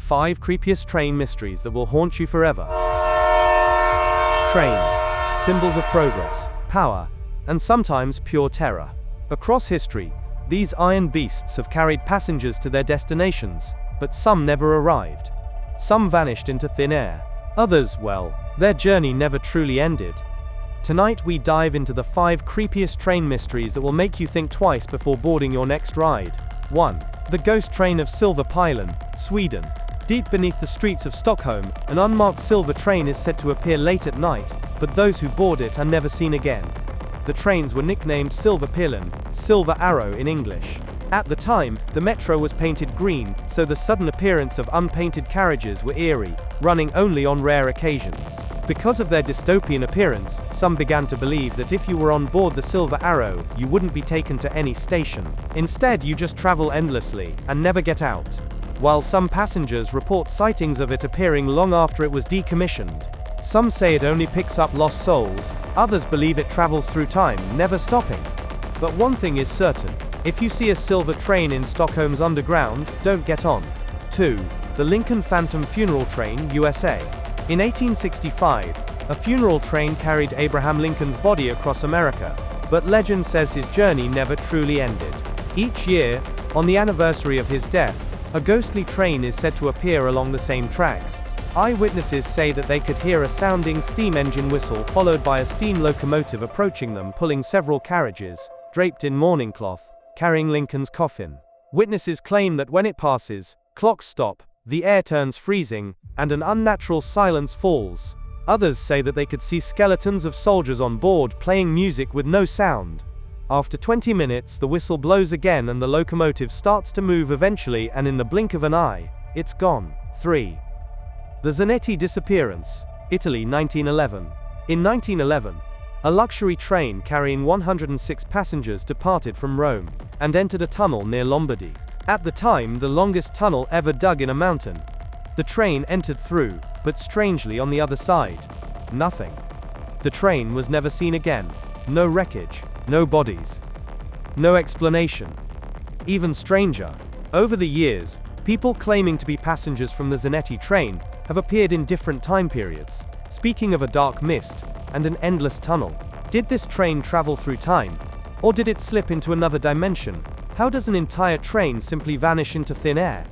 5 creepiest train mysteries that will haunt you forever. Trains, symbols of progress, power, and sometimes pure terror. Across history, these iron beasts have carried passengers to their destinations, but some never arrived. Some vanished into thin air. Others, well, their journey never truly ended. Tonight we dive into the 5 creepiest train mysteries that will make you think twice before boarding your next ride. 1. The ghost train of Silverpilen, Sweden. Deep beneath the streets of Stockholm, an unmarked silver train is said to appear late at night, but those who board it are never seen again. The trains were nicknamed Silverpilen, Silver Arrow in English. At the time, the metro was painted green, so the sudden appearance of unpainted carriages were eerie, running only on rare occasions. Because of their dystopian appearance, some began to believe that if you were on board the Silver Arrow, you wouldn't be taken to any station. Instead, you just travel endlessly, and never get out. While some passengers report sightings of it appearing long after it was decommissioned. Some say it only picks up lost souls, others believe it travels through time, never stopping. But one thing is certain. If you see a silver train in Stockholm's underground, don't get on. 2. The Lincoln Phantom Funeral Train, USA. In 1865, a funeral train carried Abraham Lincoln's body across America, but legend says his journey never truly ended. Each year, on the anniversary of his death, a ghostly train is said to appear along the same tracks. Eyewitnesses say that they could hear a sounding steam engine whistle followed by a steam locomotive approaching them pulling several carriages, draped in mourning cloth, carrying Lincoln's coffin. Witnesses claim that when it passes, clocks stop, the air turns freezing, and an unnatural silence falls. Others say that they could see skeletons of soldiers on board playing music with no sound. After 20 minutes, the whistle blows again and the locomotive starts to move eventually, and in the blink of an eye, it's gone. 3. The Zanetti Disappearance, Italy, 1911. In 1911, a luxury train carrying 106 passengers departed from Rome and entered a tunnel near Lombardy. At the time, the longest tunnel ever dug in a mountain. The train entered through, but strangely on the other side, nothing. The train was never seen again. No wreckage, no bodies, no explanation. Even stranger, over the years, people claiming to be passengers from the Zanetti train have appeared in different time periods, speaking of a dark mist and an endless tunnel. Did this train travel through time? Or did it slip into another dimension? How does an entire train simply vanish into thin air?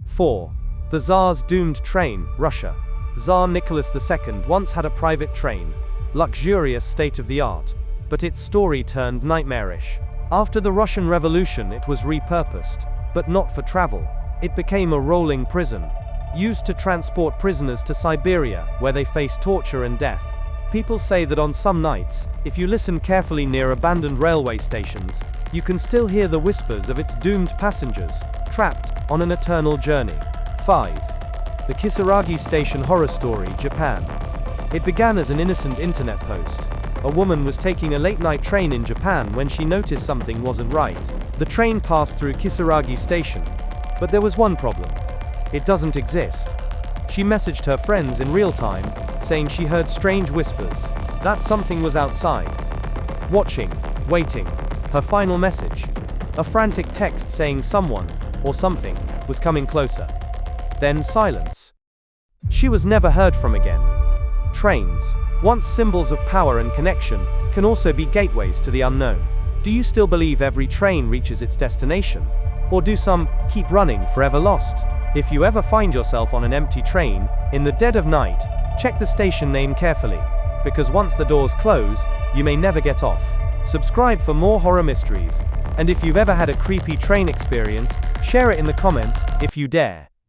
4. The Tsar's Doomed Train, Russia. Tsar Nicholas II once had a private train, luxurious state-of-the-art, but its story turned nightmarish. After the Russian Revolution, it was repurposed, but not for travel. It became a rolling prison, used to transport prisoners to Siberia, where they face torture and death. People say that on some nights, if you listen carefully near abandoned railway stations, you can still hear the whispers of its doomed passengers, trapped on an eternal journey. 5. The Kisaragi Station Horror Story, Japan. It began as an innocent internet post. A woman was taking a late-night train in Japan when she noticed something wasn't right. The train passed through Kisaragi Station, but there was one problem. It doesn't exist. She messaged her friends in real time, saying she heard strange whispers, that something was outside. Watching, waiting. Her final message. A frantic text saying someone, or something, was coming closer. Then silence. She was never heard from again. Trains, once symbols of power and connection, can also be gateways to the unknown. Do you still believe every train reaches its destination? Or do some keep running forever lost? If you ever find yourself on an empty train, in the dead of night, check the station name carefully, because once the doors close, you may never get off. Subscribe for more horror mysteries, and if you've ever had a creepy train experience, share it in the comments, if you dare.